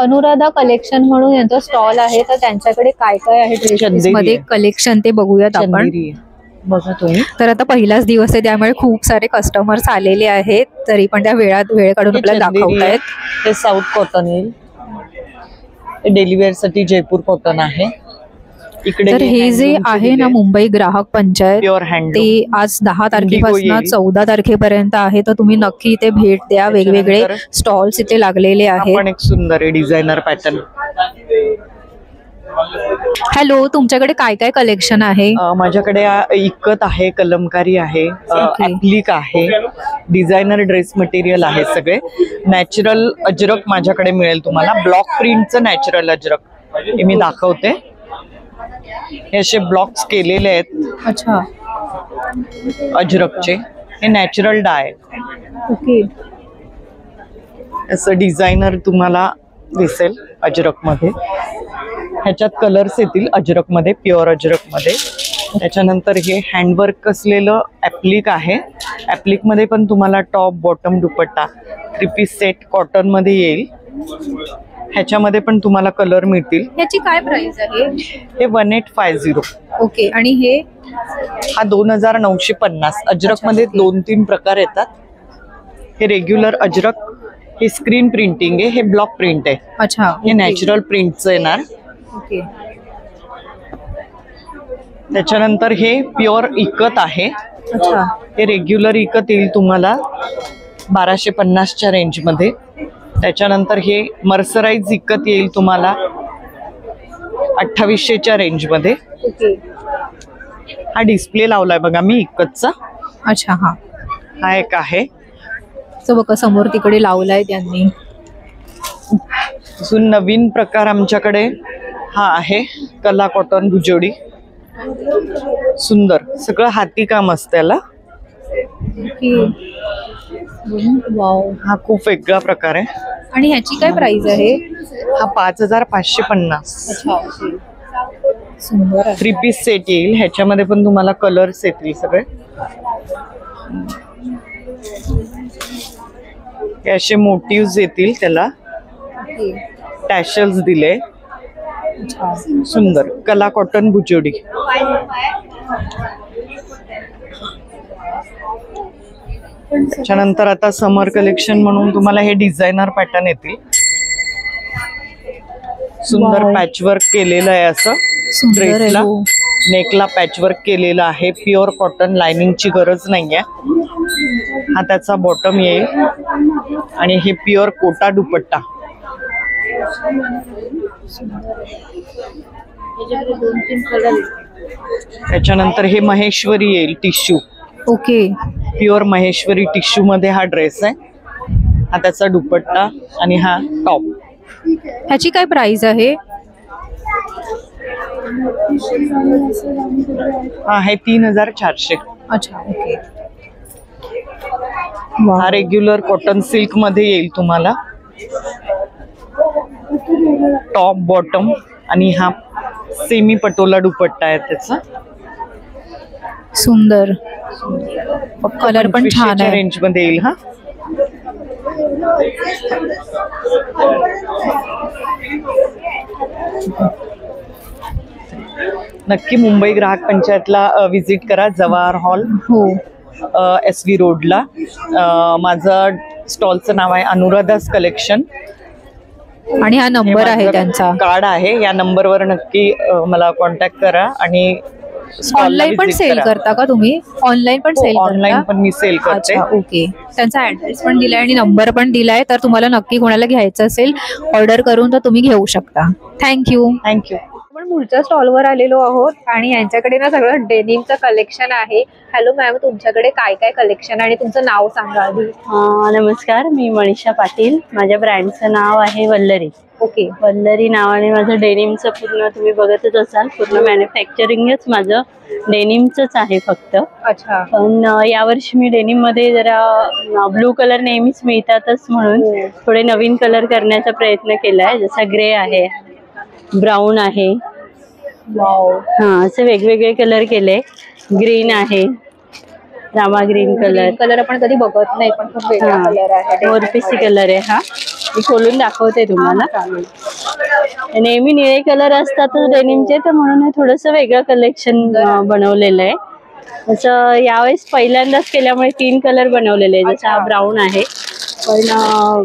Anuradha collection म्हणून यांचा stall आहे, तर त्यांच्याकडे काय काय आहे ड्रेसेस मध्ये कलेक्शन ते बघूयात आपण. बघा तुम्ही. तर आता पहिलाच दिवस आहे त्यामुळे खूप सारे कस्टमर्स आलेले आहेत, तरी पण त्या वेळ काढून आपल्याला दाखवतायत. हे साऊथ कॉटन येईल, डेली वेअर साठी जयपूर कॉटन आहे. इकडे तर हे जे आहे ना मुंबई ग्राहक पंचायत, ते आज 10 तारखेपासून 14 तारखेपर्यंत आहे, तर तुम्ही नक्की इथे भेट द्या. वेगवेगळे स्टॉल्स इथे लागलेले आहेत. पण एक सुंदर डिझायनर पॅटर्न. हॅलो, तुमच्याकडे काय काय कलेक्शन आहे? माझ्याकडे इकत आहे, कलमकारी आहे, ऍप्लिक आहे, डिझायनर ड्रेस मटेरियल आहे. सगळे नॅचरल अजरक माझ्याकडे मिळेल तुम्हाला. ब्लॉक प्रिंटचं नॅचरल अजरक हे मी दाखवते. हे असे ब्लॉक्स केलेले आहेत. अच्छा. अजरकचे हे नॅचरल डाय. ओके. असं डिझायनर तुम्हाला दिसेल अजरक मध्ये. ह्याच्यात कलर्स येतील अजरक मध्ये, प्युअर अजरक मध्ये. त्याच्यानंतर हे हँडवर्क असलेलं ऍप्लिक आहे. ऍप्लिक मध्ये पण तुम्हाला टॉप बॉटम दुपट्टा 3 पीस सेट कॉटन मध्ये येईल. ह्याच्यामध्ये पण तुम्हाला कलर मिळतील. ह्याची काय प्राइस आहे? हे 1850. ओके. आणि हे हा 2950. अजरक मध्ये 2-3 प्रकार येतात. हे रेग्युलर अजरक, हे स्क्रीन प्रिंटिंग आहे, हे ब्लॉक प्रिंट आहे. अच्छा. हे नॅचरल प्रिंटचं येणार. ओके. त्याच्यानंतर हे प्युअर इकत आहे. अच्छा. हे रेग्युलर इकत येईल तुम्हाला 1250च्या रेंज मध्ये. त्याच्यानंतर हे मर्सराइज इकत येईल तुम्हाला 2800च्या रेंज मध्ये. ओके. हा डिस्प्ले लावलाय बघा मी इकतचा. अच्छा. हा एक आहे. बघा समोर तिकडे लावलाय त्यांनी. अजून नवीन प्रकार आमच्याकडे हा आहे, कला कॉटन भुजोडी. सुंदर सगळं हाती काम असतं त्याला. वाव, हा खूप वेगळा प्रकार आहे. आणि ह्याची काय प्राइस आहे? हा 5550. सुंदर. 3 पीस सेट येईल. ह्याच्यामध्ये पण तुम्हाला कलर्स येतील सगळे. हे असे मोटिव्स येतील त्याला. टॅशल्स दिले. सुंदर कला कॉटन भुजोडी. त्याच्यानंतर आता समर कलेक्शन म्हणून तुम्हाला हे डिझायनर पॅटर्न येतील. सुंदर पॅचवर्क केलेलं आहे असं. ड्रेसला नेकला पॅचवर्क केलेलं आहे. प्युअर कॉटन, लाइनिंगची गरज नाहीये. हा त्याचा बॉटम येईल. आणि हे प्युअर कोटा दुपट्टा. त्याच्यानंतर हे महेश्वरी येईल tissue. Okay. Pure Maheshwari tissue मध्ये हा ड्रेस आहे. हा त्याचा दुपट्टा आणि हा टॉप. ह्याची काय प्राइस आहे? हा आहे 3400. अच्छा. ओके. हा रेग्युलर कॉटन सिल्क मध्ये येईल तुम्हाला. टॉप बॉटम आणि हा सेमी पटोला दुपट्टा आहे त्याचा. सुंदर. कलर पण छान आहे. रेंज मध्ये येईल. हा नक्की मुंबई ग्राहक पंचायतला विजिट करा. जवाहर हॉल, हो, SV रोडला. माझं स्टॉलचं नाव आहे अनुराधास कलेक्शन. आणि हा नंबर आहे त्यांचा, कार्ड आहे. या नंबरवर नक्की मला कॉन्टॅक्ट करा. आणि ऑनलाईन पण सेल करता का तुम्ही? ऑनलाईन पण सेल? ऑनलाईन पण मी सेल करते. ओके. त्यांचा ऍड्रेस पण दिलाय आणि नंबर पण दिलाय, तर तुम्हाला नक्की कोणाला घ्यायचं असेल ऑर्डर करून तर तुम्ही घेऊ शकता. थँक्यू. थँक्यू. आपण पुढच्या स्टॉलवर आलेलो आहोत आणि यांच्याकडे ना सगळं डेनिमचं कलेक्शन आहे. हॅलो मॅम, तुमच्याकडे काय काय कलेक्शन आणि तुमचं नाव सांगा आधी. नमस्कार, मी मनीषा पाटील. माझ्या ब्रँडचं नाव आहे वल्लरी. ओके. वल्लरी नावाने माझं डेनिमचं पूर्ण तुम्ही बघतच असाल. पूर्ण मॅन्युफॅक्चरिंगच माझं डेनिमचंच आहे फक्त. अच्छा. पण यावर्षी मी डेनिम मध्ये जरा ब्लू कलर नेहमीच मिळतातच म्हणून थोडे नवीन कलर करण्याचा प्रयत्न केलाय. जसा ग्रे आहे, ब्राऊन आहे. वाव. असे वेगवेगळे कलर केले. ग्रीन आहे, रामा ग्रीन कलर. कलर आपण कधी बघत नाही पण खूप वेगळा कलर आहे. मोरपिसी कलर आहे हा. मी खोलून दाखवते तुम्हाला. नेहमी निळे कलर असतात डेनिमचे, तर म्हणून हे थोडंसं वेगळं कलेक्शन बनवलेलं आहे. असं यावेळेस पहिल्यांदाच केल्यामुळे 3 कलर बनवलेले आहे. जसा हा ब्राऊन आहे, पण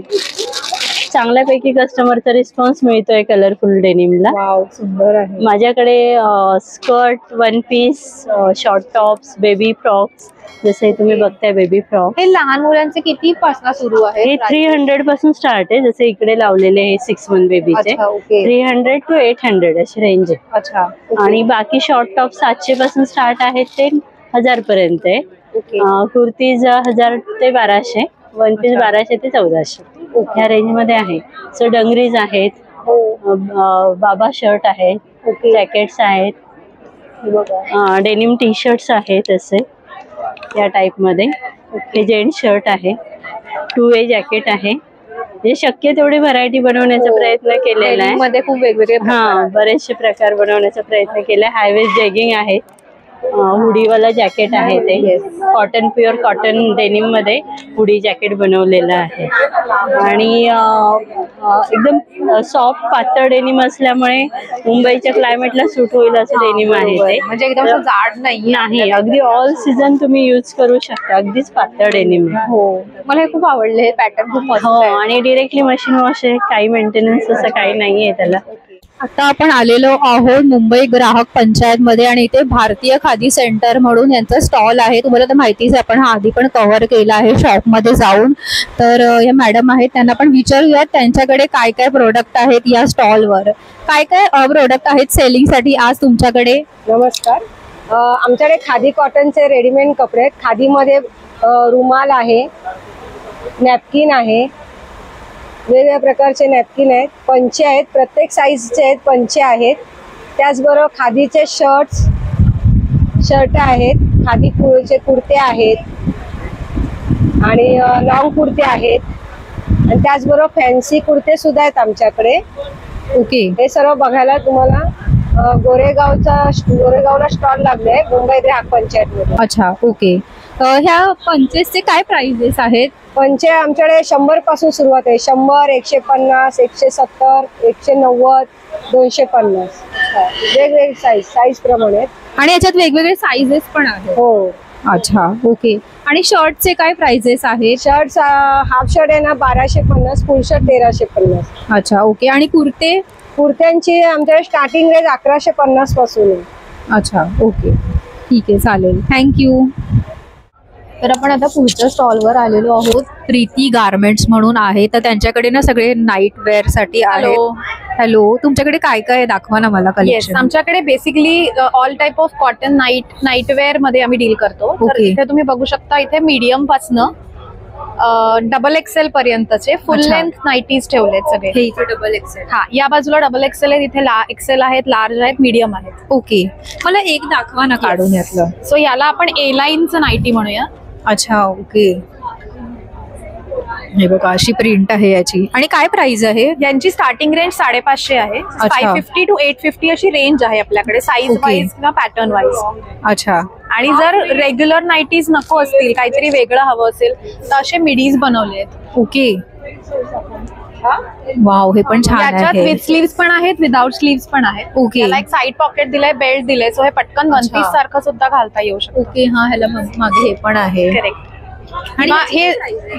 चांगल्यापैकी कस्टमरचा रिस्पॉन्स मिळतोय कलरफुल डेनिमला. वाव, सुंदर आहे. माझ्याकडे skirt, one piece, short tops, baby frocks, जसे तुम्ही बघताय बेबी फ्रॉक. हे लहान मुलांचे किती पासून सुरू आहे? हे 300 पासून स्टार्ट आहे. जसे इकडे लावलेले हे 6 month बेबीचे 300 to 800 अशी रेंज आहे. अच्छा. आणि बाकी शॉर्ट टॉप 700 पासून स्टार्ट आहेत, ते 1000 पर्यंत आहे. कुर्तीज 1000 ते 1200, वन पीस 1200 ते 1400 ह्या रेंज मध्ये आहे. सो डंगरीज आहेत, बाबा शर्ट आहेत, जॅकेट्स आहेत, डेनिम टी शर्ट्स आहेत असे या टाइप मध्ये. हे जेंट्स शर्ट आहे, 2way जॅकेट आहे. हे शक्य तेवढी व्हरायटी बनवण्याचा प्रयत्न केलेला आहे. मध्ये खूप वेगवेगळे बरेचसे प्रकार बनवण्याचा प्रयत्न केलाय. हायवेस्ट जॅगिंग आहे, हुडीवाला जॅकेट आहे, ते कॉटन, प्युअर कॉटन डेनिम मध्ये हुडी जॅकेट बनवलेलं आहे. आणि एकदम सॉफ्ट पातळ डेनिम असल्यामुळे मुंबईच्या क्लायमेटला सूट होईल असं डेनिम आहे ते. म्हणजे एकदम जाड नाही, अगदी ऑल सीझन तुम्ही यूज करू शकता. अगदीच पातळ डेनिम. हो, मला हे खूप आवडले. हे पॅटर्न खूप मस्त आहे. आणि डिरेक्टली मशीन वॉश आहे, काही मेंटेनन्स असं काही नाहीये त्याला. आता आपण आलेलो आहोत मुंबई ग्राहक पंचायत मध्ये, आणि इथे भारतीय खादी सेंटर म्हणून यांचा स्टॉल आहे. तुम्हाला तर माहितीच आहे, आपण हा आधी पण कव्हर केला आहे शॉप मध्ये जाऊन. तर या मॅडम आहेत, त्यांना पण विचारूयात त्यांच्याकडे काय काय प्रोडक्ट आहेत या स्टॉलवर. काय काय प्रोडक्ट आहेत सेलिंग साठी आज तुमच्याकडे? नमस्कार. आमच्याकडे खादी कॉटनचे रेडीमेड कपडे आहेत. खादीमध्ये रुमाल आहे, नॅपकिन आहे, वेगवेगळ्या प्रकारचे नॅपकिन आहेत, पंचे आहेत, प्रत्येक साईजचे आहेत पंचे आहेत. त्याचबरोबर खादीचे शर्ट आहेत, खादी कुर्ते आहेत, आणि लॉंग कुर्ते आहेत, आणि त्याचबरोबर फॅन्सी कुर्ते सुद्धा आहेत आमच्याकडे. ओके. हे सर्व बघायला तुम्हाला गोरेगावला स्टॉल लागले मुंबई ग्राहक पंचायत मध्ये. अच्छा. ओके. ह्या पंचेसचे काय प्राइसेस आहेत? पंचे आमच्याकडे 100 पासून सुरुवात आहे. 100, 150, 170, 190, 250 वेगवेगळे साईज प्रमाणे. आणि याच्यात वेगवेगळे साईजेस पण आहेत? हो. अच्छा. ओके. आणि शर्टचे काय प्राइसेस आहेत? शर्ट हाफ शर्ट आहे ना 1250, फुल शर्ट 1350. अच्छा. ओके. आणि कुर्त्यांची आमच्याकडे स्टार्टिंग रेंज 1150 पासून आहे. अच्छा. ओके, ठीक आहे, चालेल, थँक्यू. तर आपण आता पुढच्या स्टॉलवर आलेलो आहोत. प्रीती गारमेंट्स म्हणून आहे, तर त्यांच्याकडे ना सगळे नाईट वेअर साठी आहे. हॅलो, तुमच्याकडे काय काय आहे दाखवा ना मला कलेक्शन. आमच्याकडे basically all type of cotton night wear मध्ये आम्ही डील करतो. तर इथे तुम्ही बघू शकता, इथे मीडियम पासनं XXL पर्यंतचे फुल लेंथ नाईटीज ठेवलेत सगळे. हे इथे XXL. हा, या बाजूला XXL आहेत, इथे XL आहेत, लार्ज आहेत, मीडियम आहेत. ओके, मला एक दाखवा ना काढून यातलं. सो याला आपण A लाईनचं नाईटी म्हणूया. अच्छा. ओके, हे बघा अशी प्रिंट आहे याची. आणि काय प्राइस आहे यांची? स्टार्टिंग रेंज 550 आहे. 550 to 850 अशी रेंज आहे आपल्याकडे, साईज वाईज किंवा पॅटर्न वाईज. अच्छा. आणि जर रेग्युलर नाईटीज नको असतील, काहीतरी वेगळं हवं असेल, तर असे मिडीज बनवले आहेत. ओके, वाव, हे पण छान आहे. याच्यात विथ स्लीव्स पण आहेत, विदाउट स्लीव्स पण आहेत. ओके, याला एक साइड पॉकेट दिलंय, बेल्ट दिले, सो हे पटकन वन पीस सारखं सुद्धा घालता येऊ शकतं. ओके, हा, ह्याला मागे हे पण आहे. करेक्ट. आणि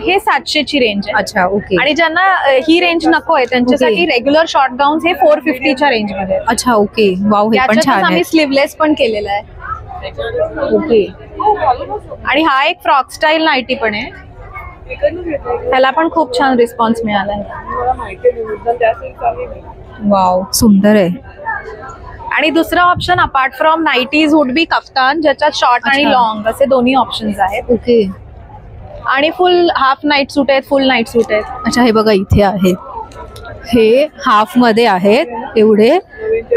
हे 700 ची रेंज आहे. अच्छा. ओके. आणि ज्यांना ही रेंज नको आहे त्यांच्यासाठी रेग्युलर शॉर्ट गाऊन हे 450 च्या रेंज मध्ये. अच्छा. ओके, वाव, हे पण छान आहे. आम्ही स्लीवलेस पण केलेला आहे. ओके. आणि हा एक फ्रॉक स्टाईल नाईटी पण आहे, ह्याला पण खूप छान रिस्पॉन्स मिळाला आहे. वाव, सुंदर आहे. आणि दुसरा option apart from nighties would be kaftan, ज्याच्यात शॉर्ट आणि लॉंग असे दोन्ही ऑप्शन्स आहेत. ओके. आणि फुल हाफ नाईट सूट आहेत, फुल नाईट सूट आहेत. अच्छा, हे बघा इथे आहे, हे हाफ मध्ये आहेत एवढे,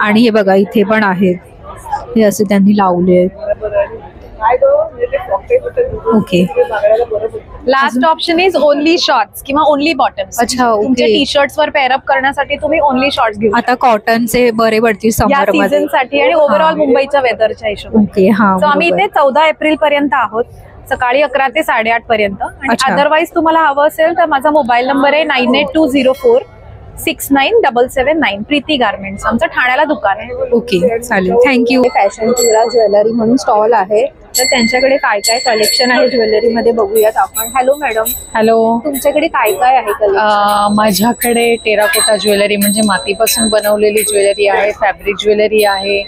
आणि हे बघा इथे पण आहेत, हे असे त्यांनी लावले आहेत. Okay. Last option is only shorts किंवा ओनली बॉटम्स. अच्छा, ओके. तुमच्या टी शर्ट्स वर पेअरअप करण्यासाठी तुम्ही ओनली शॉर्ट्स घेऊ आता कॉटनचे बरे पडतील या समर मध्ये. सीझन साठी आणि ओव्हरऑल मुंबईच्या वेदरच्या हिशोबाने. ओके. हा, सो आम्ही बरोबर. इथे 14 एप्रिल पर्यंत आहोत, सकाळी 11 ते 8:30 पर्यंत. आणि अच्छा. अदरवाईज तुम्हाला हवं असेल तर माझा मोबाईल नंबर आहे 9820469779. प्रीती गार्मेंट्स, आमचं ठाण्याला दुकान आहे. ओके, चालेल, थँक्यू. फॅशन क्युरा ज्वेलरी म्हणून स्टॉल आहे, तर त्यांच्याकडे काय काय कलेक्शन आहे ज्वेलरी मध्ये बघूयात आपण. Hello madam, hello. तुमच्याकडे काय काय आहे कलेक्शन? माझ्याकडे टेराकोटा ज्वेलरी म्हणजे मातीपासून बनवलेली ज्वेलरी आहे, फॅब्रिक ज्वेलरी आहे,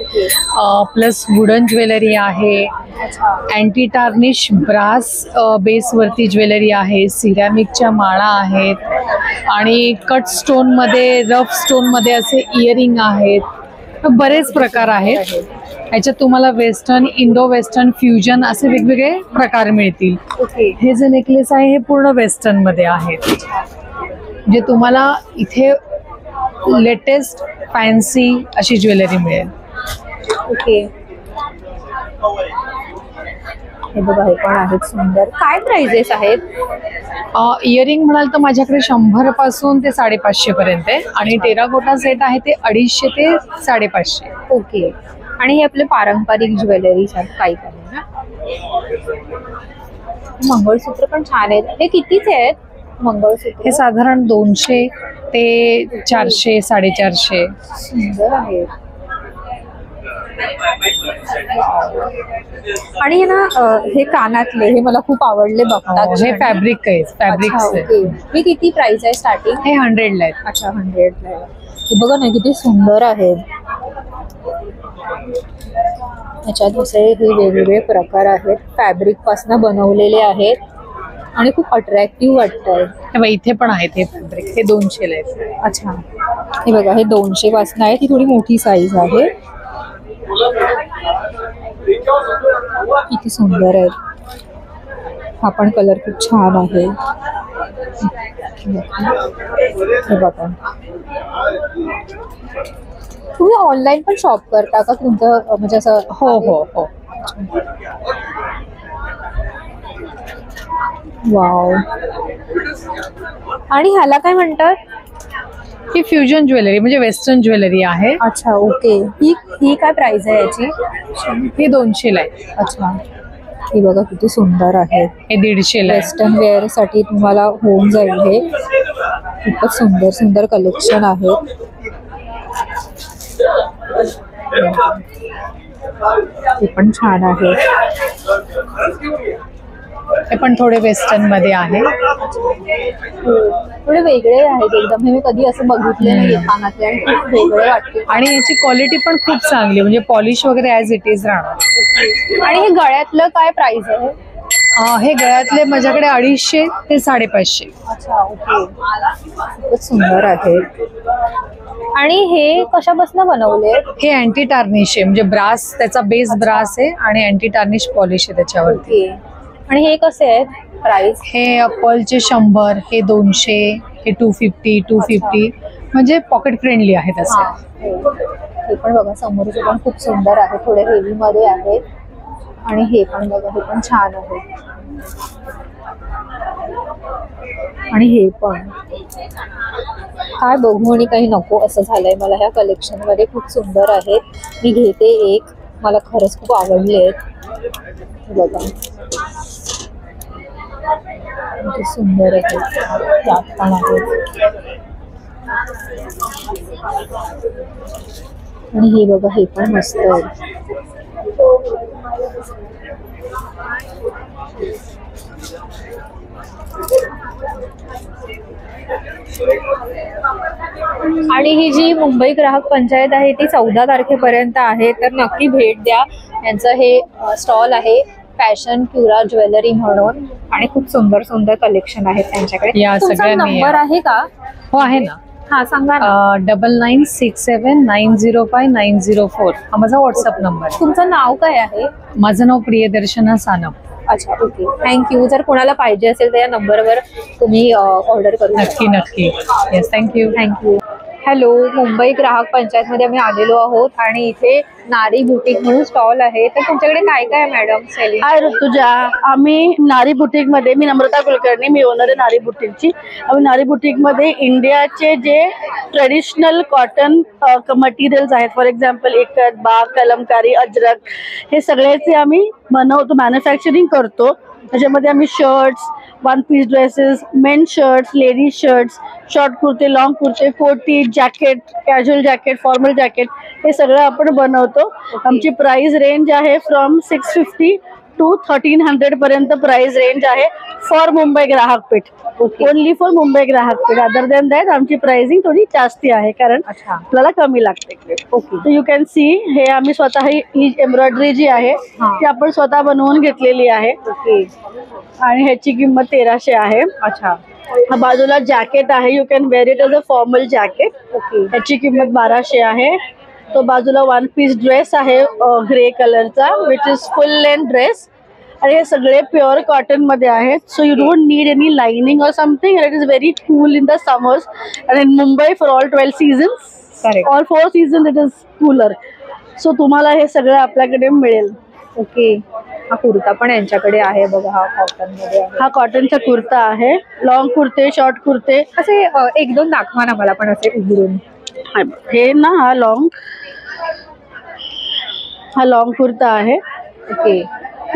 प्लस वुडन ज्वेलरी आहे, अँटी टार्निश ब्रास बेसवरती ज्वेलरी आहे, सिरॅमिकच्या माळा आहेत आणि कट स्टोन मध्ये, रफ स्टोन मध्ये असे इयरिंग आहेत. बरेच प्रकार आहेत. याच्यात तुम्हाला वेस्टर्न, इंडो वेस्टर्न, फ्युजन असे वेगवेगळे प्रकार मिळतील. ओके. हे जे नेकलेस आहे हे पूर्ण वेस्टर्न मध्ये आहेत. जे तुम्हाला इथे लेटेस्ट फॅन्सी अशी ज्वेलरी मिळेल. ओके. हे बघा, हे पण आहेत सुंदर. काय प्राइजेस आहेत? इयरिंग म्हणाल तर माझ्याकडे 100 पासून ते 550 पर्यंत आहे आणि टेराकोटा सेट आहे ते 250 ते 550. ओके. आणि हे आपले पारंपरिक ज्वेलरीज आहेत काही काही ना. मंगळसूत्र पण छान आहेत. हे कितीचे आहेत मंगळसूत्र? हे साधारण 200 ते 400, 450. सुंदर आहे. आणि ना हे कानातले हे मला खूप आवडले बघतात. हे फॅब्रिक आहे, फॅब्रिक. हे किती प्राइस आहे स्टार्टिंग? हे 100 ला आहे. अच्छा, 100 ला आहे. हे बघा ना किती सुंदर आहे. याच्यात असे हे वेगवेगळे प्रकार आहेत, फॅब्रिक पासून बनवलेले आहेत आणि खूप अट्रॅक्टिव्ह वाटतंय. इथे पण आहेत हे फॅब्रिक, हे 200 ला आहे. अच्छा, हे बघा, हे 200 पासून आहे. ती थोडी मोठी साईज आहे. किती सुंदर आहे. हा पण कलर खूप छान आहे. हे बघा. तुम्ही ऑनलाईन पण शॉप करता का तुमचं म्हणजे असं? हो हो हो. वाव. आणि ह्याला काय म्हणतात? ही फ्युजन ज्वेलरी म्हणजे वेस्टर्न ज्वेलरी आहे. अच्छा, ओके. ही काय प्राइस आहे याची? ही 200 ला आहे. अच्छा. ही बघा किती सुंदर आहे. हे 150 ला आहे. वेस्टर्न वेअर साठी तुम्हाला होऊन जाईल. हे खूपच सुंदर सुंदर कलेक्शन आहे. हे पण छान आहे. हे पण थोडे वेस्टर्न मध्ये आहे. थोडे वेगळे आहेत एकदम. हे मी कधी असं बघितले नाही कानातले आणि खूप वेगळे वाटते. आणि याची क्वालिटी पण खूप चांगली, म्हणजे पॉलिश वगैरे ॲज इट इज राहणार. आणि हे गळ्यातलं काय प्राइस आहे? हे गळ्यातले माझ्याकडे 250 ते 550. अच्छा, ओके. खूपच सुंदर आहे. आणि हे कशापासून बनवले? हे अँटी टार्निश आहे, म्हणजे ब्रास, त्याचा बेस ब्रास आहे आणि अँटी टार्निश पॉलिश आहे त्याच्यावरती. आणि हे कसे आहेत प्राइस? हे पर्लचे 100, हे 200, हे 250, 250, म्हणजे पॉकेट फ्रेंडली आहेत असे. हे पण बघा, समोरचे पण खूप सुंदर आहे, थोडे हेवी मध्ये आहे. आणि हे पण बघा, हे पण छान आहे. आणि हे पण काय बघू आणि काही नको असं झालंय मला. ह्या कलेक्शन मध्ये खूप सुंदर आहेत. मी घेते एक, मला खरंच खूप आवडले आहेत. बघा किती सुंदर आहे. त्यात पण आहे. आणि हे बघा, हे पण मस्त आहे. आणि ही जी मुंबई ग्राहक पंचायत आहे ती 14 तारखेपर्यंत आहे, तर नक्की भेट द्या. यांचं हे स्टॉल आहे फॅशन क्युरा ज्वेलरी म्हणून आणि खूप सुंदर सुंदर कलेक्शन आहे त्यांच्याकडे. या तुमचा सगळ्यांनी नंबर आहे का? हो आहे ना. हा सांगा ना. 9967905904 हा माझा व्हॉट्सअप नंबर. तुमचं नाव काय आहे? माझं नाव प्रियदर्शना सानप. अच्छा, ओके, थँक्यू. जर कोणाला पाहिजे असेल तर या नंबरवर तुम्ही ऑर्डर करू शकता. नक्की नक्की. Yes, thank you. Thank you. Hello, Mumbai ग्राहक पंचायत मध्ये आम्ही आलेलो आहोत आणि इथे नारी बुटीक म्हणून स्टॉल आहे. तर तुमच्याकडे काय काय मॅडम सेलिंग? हाय ऋतुजा, आम्ही नारी बुटीक मध्ये, मी नम्रता कुलकर्णी, मी ओनर आहे नारी बुटीकची. आम्ही नारी बुटीक मध्ये इंडियाचे जे ट्रेडिशनल कॉटन मटेरियल्स आहेत, फॉर एक्झाम्पल इकत, बाग, कलमकारी, अजरक, हे सगळ्याचे आम्ही बनवतो, मॅन्युफॅक्चरिंग करतो. त्याच्यामध्ये आम्ही shirts, one piece dresses, men shirts, ladies shirts, short कुर्ते, लॉन्ग कुर्ते, कोटी, jacket, casual jacket, formal jacket, हे सगळं आपण बनवतो. आमची प्राइस रेंज आहे फ्रॉम 650 to 1300 पर्यंत प्राइस रेंज आहे for Mumbai Grahak Peth. Only for Mumbai Grahak Peth. Other than that आमची प्राइसिंग थोडी जास्ती आहे, कारण आपल्याला कमी लागते. तर यू कॅन सी, हे आम्ही स्वतः ही एम्ब्रॉयडरी जी आहे ती आपण स्वतः बनवून घेतलेली आहे आणि ह्याची किंमत 1300 आहे. अच्छा. बाजूला जॅकेट आहे, you can wear it as a formal jacket. ह्याची किंमत 1200 आहे. तो बाजूला वन पीस ड्रेस आहे ग्रे कलरचा, which is full length dress, आणि हे सगळे प्युअर कॉटन मध्ये आहेत. So you don't need any lining और something. It is very cool in the summers and in Mumbai for all 12 seasons, all 4 season it is cooler. So तुम्हाला हे सगळं आपल्याकडे मिळेल. ओके. हा कुर्ता पण यांच्याकडे आहे बघा, हा कॉटन मध्ये आहे. हा कॉटनचा कुर्ता आहे. लॉंग कुर्ते, शॉर्ट कुर्ते असे एक दोन दाखवा ना मला पण असे उघडून. हे ना, हा लॉंग कुर्ता आहे. Okay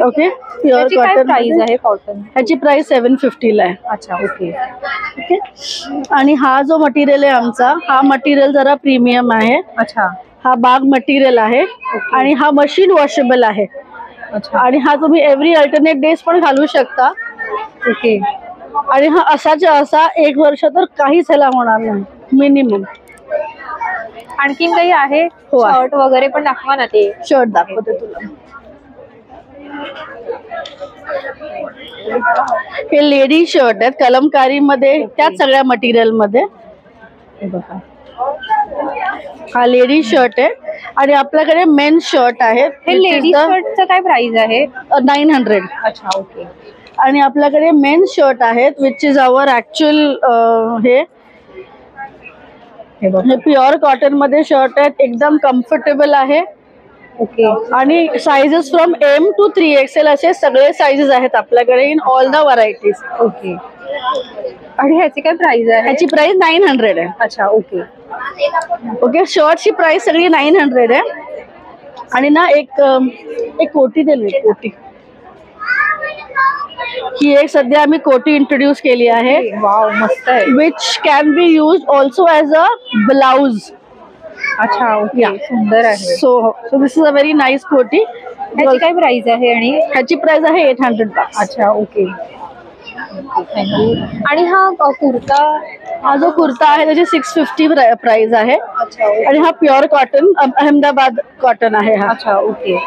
okay. Pure cotton price आहे कॉटन. ह्याची प्राइस 750 ला आहे. अच्छा. ओके. ओके. आणि हा जो मटेरियल आहे आमचा, हा मटेरियल जरा प्रीमियम आहे. अच्छा. हा बाग मटेरियल आहे आणि हा मशीन वॉशेबल आहे. अच्छा. आणि हा तुम्ही एव्हरी अल्टरनेट डेज पण घालू शकता. ओके. आणि हा असाच्या असा 1 वर्ष तर काहीच ह्याला होणार नाही मिनिमम. आणखीन काही आहे? हो, आहे. शर्ट वगैरे पण दाखवा ना. ते शर्ट दाखवते तुला. हे लेडी शर्ट आहेत कलमकारी मध्ये, त्याच सगळ्या मटेरियल मध्ये. हा लेडी शर्ट आहे. आणि आपल्याकडे मेन शर्ट आहे. हे लेडी शर्टचं काय प्राइस आहे? 900. अच्छा. ओके. आणि आपल्याकडे मेन शर्ट आहेत विच इज अवर ऍक्च्युअल. हे प्युअर कॉटन मध्ये शर्ट आहेत, एकदम कम्फर्टेबल आहे. ओके. आणि sizes from M to 3XL असे सगळे साइजेस आहेत आपल्याकडे in all the varieties. Okay. आणि ह्याची काय प्राइस आहे? ह्याची प्राइस 900 आहे. अच्छा. ओके. ओके. शर्टची प्राइस सगळी 900 आहे. आणि ना एक कोटी दिली, कोटी ही एक सध्या आम्ही कोटी इंट्रोड्यूस केली आहे. वाव, मस्त आहे. Which can be use also as a blouse. अच्छा. ओके. सुंदर आहे. So this is a very nice कोटी. ह्याची काय प्राइस आहे? आणि ह्याची प्राइस आहे 800 bucks. अच्छा. ओके. थँक्यू. आणि हा कुर्ता, हा जो कुर्ता आहे त्याची 650 प्राइस आहे. आणि हा प्युअर कॉटन, अहमदाबाद कॉटन आहे हा. अच्छा. ओके.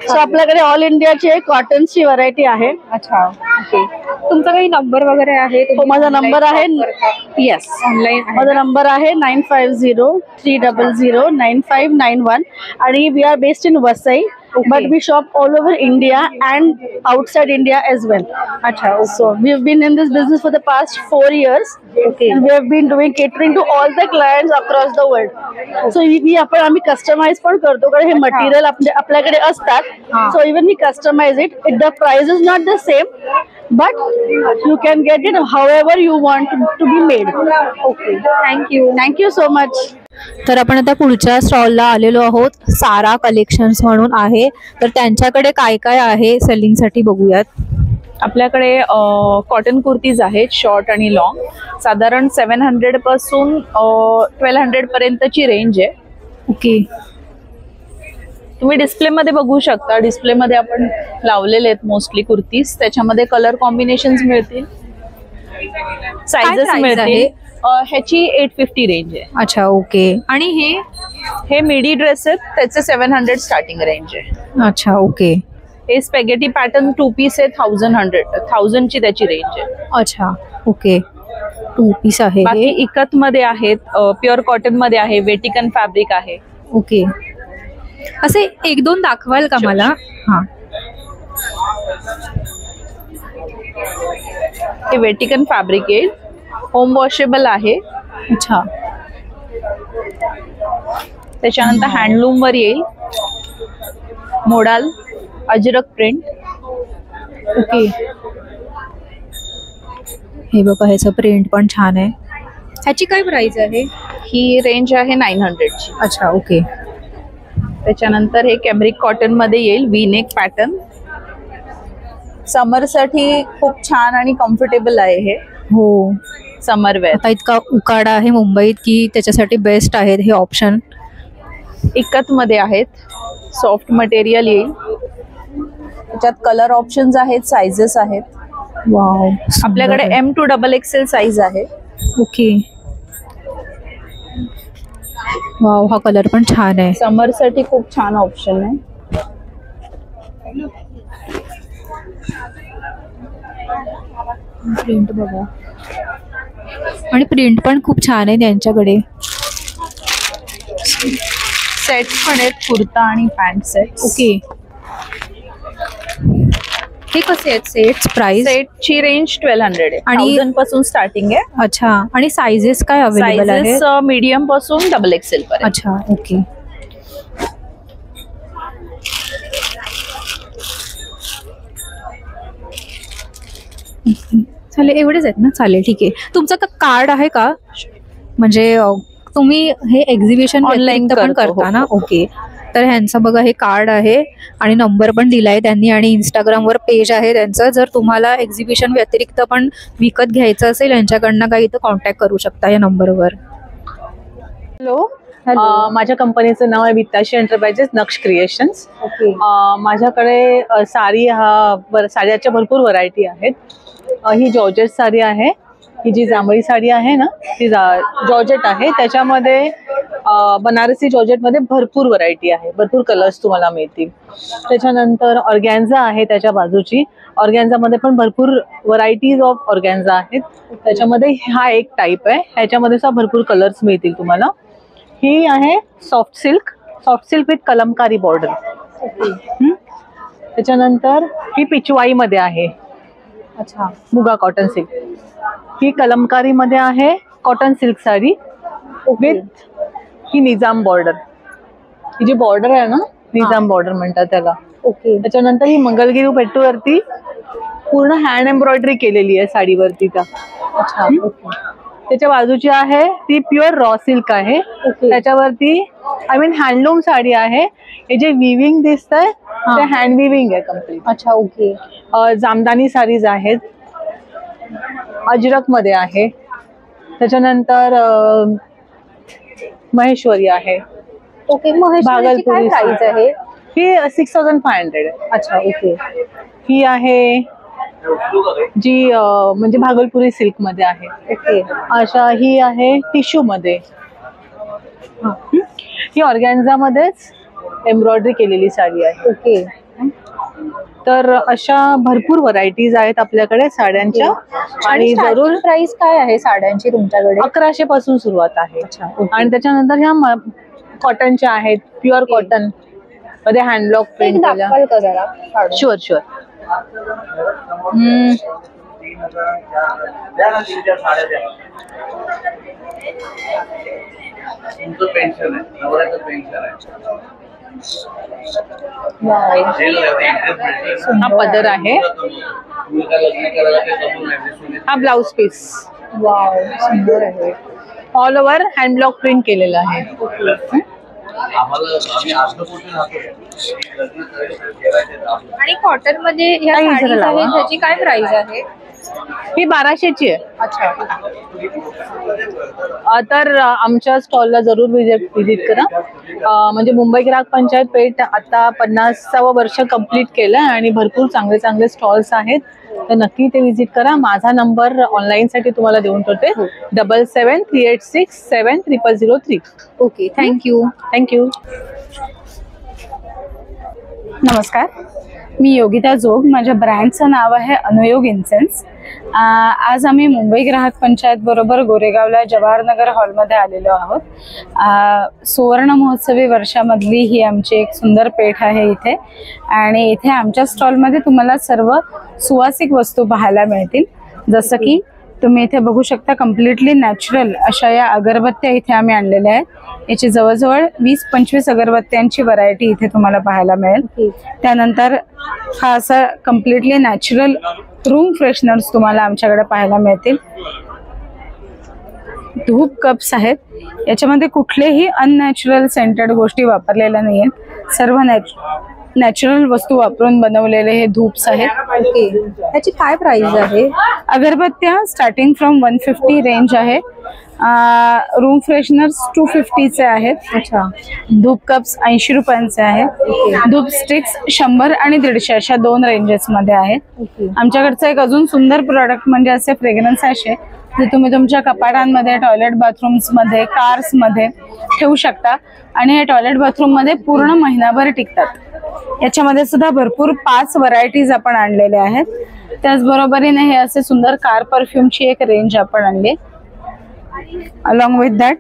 सो आपल्याकडे ऑल इंडियाची कॉटनची व्हरायटी आहे. अच्छा. ओके. तुमचा काही नंबर वगैरे आहे? हो, माझा नंबर आहे. येस, ऑनलाईन माझा नंबर आहे 9503009591. आणि we are based in Vasai, but we shop all over India and outside India as well. अच्छा. So we have been in this business for the past 4 years. Okay. And we have been doing catering to all the clients across the world. So आम्ही customise पण करतो, कारण हे material आपल्याकडे असतात. So even we customize it. The price is not the same, but you can get it however you want to be made. Okay. Thank you. Thank you so much. तर आपण आता पुढच्या स्टॉलला आलेलो आहोत. सारा कलेक्शन्स म्हणून आहे. तर त्यांच्याकडे काय काय आहे सेलिंगसाठी बघूयात. आपल्याकडे कॉटन कुर्तीज आहेत, शॉर्ट आणि लॉंग. साधारण 700 पासून 1200 पर्यंतची रेंज आहे. ओके. तुम्ही डिस्प्लेमध्ये बघू शकता. डिस्प्लेमध्ये आपण लावलेले आहेत मोस्टली कुर्तीज. त्याच्यामध्ये कलर कॉम्बिनेशन्स मिळतील, साइजेस मिळतील. ह्याची 850 रेंज आहे. अच्छा. ओके. आणि हे मिडी ड्रेस आहेत, त्याचे 700 स्टार्टिंग रेंज आहे. अच्छा. ओके. हे स्पॅगेटी पॅटर्न 2 पीस आहे, 1000 ची त्याची रेंज आहे. अच्छा. ओके. 2 पीस आहे. बाकी इकत मध्ये आहेत, प्युअर कॉटन मध्ये आहे, वेटिकन फॅब्रिक आहे. ओके. असे 1-2 दाखवाल का मला? हा. हे वेटिकन फॅब्रिक आहे, होम वॉशेबल आहे. अच्छा. त्याच्यानंतर हँडलूम वर येईल, मोडाल अजरक प्रिंट. ओके, हे बघा ह्याचं प्रिंट पण छान आहे. ह्याची काय प्राइस आहे? ही रेंज आहे 900ची. अच्छा, ओके. त्याच्यानंतर हे कॅम्ब्रिक कॉटन मध्ये येईल, वी नेक पॅटर्न. समर साठी खूप छान आणि कम्फर्टेबल आहे हे. हो, समर वेअर. आता इतका उकाडा आहे मुंबईत की त्याच्यासाठी बेस्ट आहेत हे ऑप्शन. इकत मध्ये आहेत, सॉफ्ट मटेरियल येईल. त्याच्यात कलर ऑप्शन्स आहेत, साइजेस आहेत. वाव, आपल्याकडे M to XXL साइज आहे. ओके. वाव, हा कलर पण छान आहे. समर साठी खूप छान ऑप्शन आहे. प्रिंट बघा, आणि प्रिंट पण खूप छान आहे त्यांच्याकडे. सेट पण आहेत, कुर्ता आणि पॅन्ट सेट. ओके, हे कसे आहेत सेट्स? प्राइस? सेटची रेंज 1200 आहे आणि 1000 पासून स्टार्टिंग आहे. अच्छा, आणि साइजेस काय अवेलेबल आहेत? साइजेस मीडियम पासून XXL पर्यंत. अच्छा, ओके. चालेल, एवढेच आहेत ना? चालेल, ठीक आहे. तुमचं का कार्ड आहे का? म्हणजे तुम्ही हे एक्झिबिशन ऑनलाईन पण करता ना? ओके. तर ह्यांचं बघा हे कार्ड आहे आणि नंबर पण दिलाय त्यांनी, आणि इंस्टाग्रामवर पेज आहे त्यांचं. जर तुम्हाला एक्झिबिशन व्यतिरिक्त पण विकत घ्यायचं असेल यांच्याकडनं काही, तर कॉन्टॅक्ट करू शकता या नंबरवर. हॅलो, माझ्या कंपनीचं नाव आहे वित्ताशी एंटरप्राइजेस नक्ष क्रिएशन्स. ओके. माझ्याकडे साड्याच्या भरपूर व्हरायटी आहेत. ही जॉर्जेट साडी आहे. ही जी जांभळी साडी आहे ना, ती जॉर्जेट आहे. त्याच्यामध्ये बनारसी जॉर्जेटमध्ये भरपूर व्हरायटी आहे, भरपूर कलर्स तुम्हाला मिळतील. त्याच्यानंतर ऑर्गॅन्झा आहे त्याच्या बाजूची. ऑर्गॅन्झामध्ये पण भरपूर व्हरायटीज ऑफ ऑर्गॅन्झा आहेत. त्याच्यामध्ये हा एक टाईप आहे, ह्याच्यामध्ये सुद्धा भरपूर कलर्स मिळतील तुम्हाला. ही आहे soft silk with Kalamkari border. त्याच्यानंतर ही पिचवाईमध्ये आहे. अच्छा, मुगा कॉटन सिल्क. ही कलमकारी मध्ये आहे, कॉटन सिल्क साडी विथ ही निजाम बॉर्डर. ही जी बॉर्डर आहे ना, निजाम बॉर्डर म्हणतात त्याला. ओके. त्याच्यानंतर ही मंगलगिरी पेट्टूवरती पूर्ण हँड एम्ब्रॉयडरी केलेली आहे साडीवरती त्या. अच्छा, त्याच्या बाजूची आहे ती प्युअर रॉ सिल्क आहे. त्याच्यावरती हँडलूम साडी आहे. हे जे विविंग दिसतंय ते हँड विविंग आहे कम्प्लीट. अच्छा, ओके. जामदानी साडीज आहेत, अजरक मध्ये आहे. त्याच्यानंतर महेश्वरी आहे. ओके, महेश्वरीची काय प्राइस आहे? ही 6500 आहे. अच्छा, ओके. ही आहे जी म्हणजे भागलपुरी सिल्क मध्ये आहे. ओके. अशा ही आहे टिश्यू मध्ये. ही ऑर्गॅन्झा मध्येच एम्ब्रॉयडरी केलेली साडी आहे. ओके. तर अशा भरपूर व्हरायटीज आहेत आपल्याकडे साड्यांच्या. आणि जरूर प्राइस काय आहे साड्यांची तुमच्याकडे? 1100 पासून सुरुवात आहे. आणि त्याच्यानंतर ह्या कॉटनच्या आहेत, प्युअर कॉटन मध्ये हँडब्लॉक प्रिंट दाखवाल का जरा? Sure sure. हा पदर आहे, हा ब्लाउज पीस. वाव, सुंदर आहे. ऑल ओव्हर हँडब्लॉक प्रिंट केलेला आहे. आणि कॉटन मध्ये ह्या साडीज आहेत, त्याची काय प्राइस आहे? ही 1200ची आहे. अच्छा. तर आमच्या स्टॉलला जरूर विजिट करा. म्हणजे मुंबई ग्राहक पंचायत पेठ आता 50वे वर्ष कंप्लीट केलं आणि भरपूर चांगले चांगले स्टॉल्स आहेत. तर नक्की ते विजिट करा. माझा नंबर ऑनलाईन साठी तुम्हाला देऊन ठेवते, 7738670003. Okay, thank you. थँक्यू. नमस्कार, मी योगिता जोग. माझ्या ब्रँडचं नाव आहे अनुयोग इन्सेन्स. आज आम्ही मुंबई ग्राहक पंचायत बरोबर गोरेगावला जवाहरनगर हॉलमध्ये आलेलो आहोत. सुवर्ण महोत्सवी वर्षामधली ही आमची एक सुंदर पेठ आहे इथे. आणि इथे आमच्या स्टॉलमध्ये तुम्हाला सर्व सुवासिक वस्तू पाहायला मिळतील, जसं की तुम्ही इथे बघू शकता कम्प्लिटली नॅचरल अशा या अगरबत्त्या इथे आम्ही आणलेल्या आहेत। याची जवळजवळ 20-25 अगरबत्त्यांची व्हरायटी इथे तुम्हाला पाहायला मिळेल। त्यानंतर हा असा कम्प्लिटली नॅचरल रूम फ्रेशनर्स तुम्हाला आमच्याकडे पाहायला मिळतील। धूप कप्स आहेत, याच्यामध्ये कुठलेही अननॅचरल सेंटेड गोष्टी वापरलेल्या नाही आहेत, सर्व नॅचरल वस्तू वापरून बनवलेले हे धूप्स आहेत। त्याची काय प्राइस आहे? अगरबत्त्या स्टार्टिंग फ्रॉम 150 रेंज आहे, रूम फ्रेशनर्स 250 चे आहेत। अच्छा, धूप कप्स 80 रुपयांचे आहेत। धूप स्टिक्स 100 आणि 150 अशा 2 रेंजेस मध्ये आहेत। आमच्याकडचं एक अजून सुंदर प्रोडक्ट म्हणजे असे फ्रेग्रन्स सॅशे जे तुम्ही तुमच्या कपाटांमध्ये, टॉयलेट बाथरूम्स मध्ये, कार्स मध्ये ठेवू शकता आणि हे टॉयलेट बाथरूम मध्ये पूर्ण महिनाभर टिकतात। याच्यामध्ये सुद्धा भरपूर 5 व्हरायटीज आपण आणलेल्या आहेत। त्याचबरोबरीने हे असे सुंदर कार परफ्यूमची एक रेंज आपण आणली। Along with that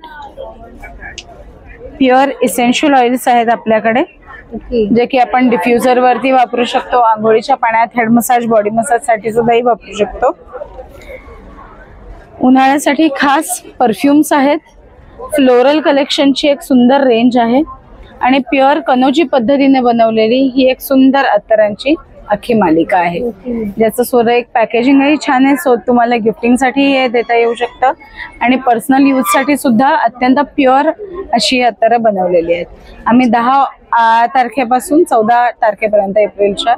pure essential oils आहेत आपल्याकडे, जे की आपण डिफ्युजर वरती वापरू शकतो, आंघोळीच्या पाण्यात, हेड मसाज, बॉडी मसाज साठी सुद्धा वापरू शकतो। उन्हाळ्यासाठी खास परफ्यूम्स आहेत, फ्लोरल कलेक्शनची एक सुंदर रेंज आहे आणि प्युअर कनोजी पद्धतीने बनवलेली ही एक सुंदर अत्तरांची अख्खी मालिका आहे, ज्याचं सुद्धा एक पॅकेजिंगही छान आहे। सो तुम्हाला गिफ्टिंग साठी हे देता येऊ शकतं आणि पर्सनल यूज साठी सुद्धा अत्यंत प्युअर अशी अत्तरं बनवलेली आहेत। आम्ही 10 तारखेपासून 14 तारखेपर्यंत एप्रिलच्या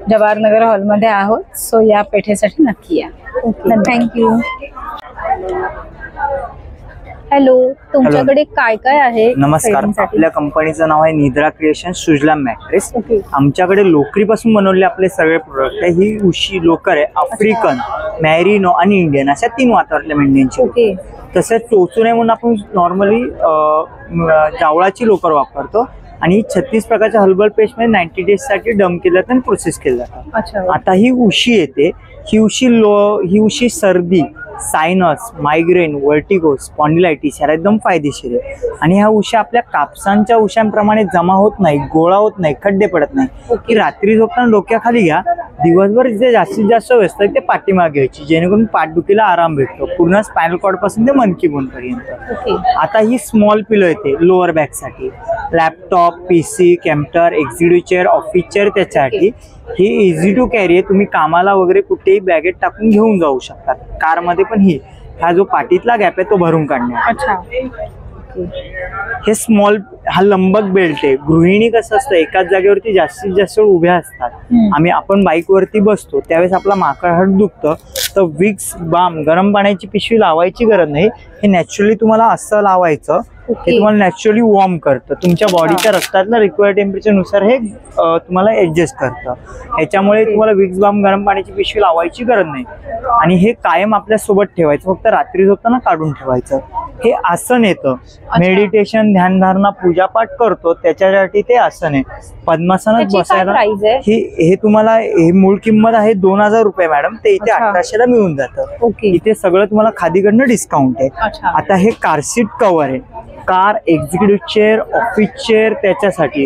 जवाहरनगर हॉलमध्ये आहोत। सो या पेठेसाठी नक्की या। थँक्यू। हॅलो, तुमच्याकडे काय काय आहे? नमस्कार, आपल्या कंपनीचं नाव आहे निद्रा क्रिएशन सुजलाम मॅट्रेस। आमच्याकडे लोकरीपासून बनवलेले आपले सगळे प्रोडक्ट आहे। ही उशी लोकर आहे, आफ्रिकन, मॅरिनो आणि इंडियन अशा 3 वातावरणातल्या मेंढ्यांची। तसेच टोचू नये म्हणून आपण नॉर्मली जावळाची लोकर वापरतो आणि 36 प्रकारच्या हर्बल पेस्ट मध्ये 90 डेज साठी डम केलं जातं आणि प्रोसेस केलं जातं। आता ही उशी येते, ही उशी सर्दी, सायनस, मायग्रेन, वर्टिगो, स्पॉन्डिलायटिस याला एकदम फायदेशीर आहे। आणि ह्या उशा आपल्या कापसांच्या उशांप्रमाणे जमा होत नाही, गोळा होत नाही, खड्डे पडत नाही। की रात्री झोपताना डोक्याखाली घ्या, दिवसभर जे जास्तीत जास्त व्यस्त आहे ते पाठीमागे घ्यायची, जेणेकरून पाठदुखीला आराम भेटतो, पूर्ण स्पायनल कॉर्ड पासून ते मनकी बोन पर्यंत। आता ही स्मॉल पिलो येते लोअर बॅक साठी, laptop, PC, computer, executive chair, office chair त्याच्यासाठी। ही इझी टू कॅरी आहे, तुम्ही कामाला वगैरे कुठेही बॅगेत टाकून घेऊन जाऊ शकता। कारमध्ये पण हा जो पाठीतला गॅप आहे तो भरून काढण्याचा। हे स्मॉल, हा लंबक बेल्ट आहे। गृहिणी कसं असतं, एकाच जागेवरती जास्तीत जास्त उभ्या असतात। आपण बाईक वरती बसतो त्यावेळेस आपला माकड दुखतं, तर विक्स, बाम, गरम पाण्याची पिशवी लावायची गरज नाही। हे नॅचरली तुम्हाला असं लावायचं, हे तुम्हाला नॅचरली वॉर्म करतं, तुमच्या बॉडीच्या रक्तातल्या रिक्वायर्ड टेम्परेचर नुसार हे तुम्हाला ऍडजस्ट करतं। ह्याच्यामुळे तुम्हाला विक्स, बाम, गरम पाण्याची पिशवी लावायची गरज नाही आणि हे कायम आपल्या सोबत ठेवायचं, फक्त रात्री झोपताना काढून ठेवायचं। हे आसन येतं, मेडिटेशन, ध्यानधारणा, पूजापाठ करतो त्याच्यासाठी ते आसन आहे। पद्मासनात बसायला हे तुम्हाला हे मूळ किंमत आहे 2000 रुपये मॅडम, ते इथे 1800ला मिळून जातं। इथे सगळं तुम्हाला खादीकडनं डिस्काउंट आहे। आता हे कार सीट कव्हर आहे, car, executive chair, office chair त्याच्यासाठी।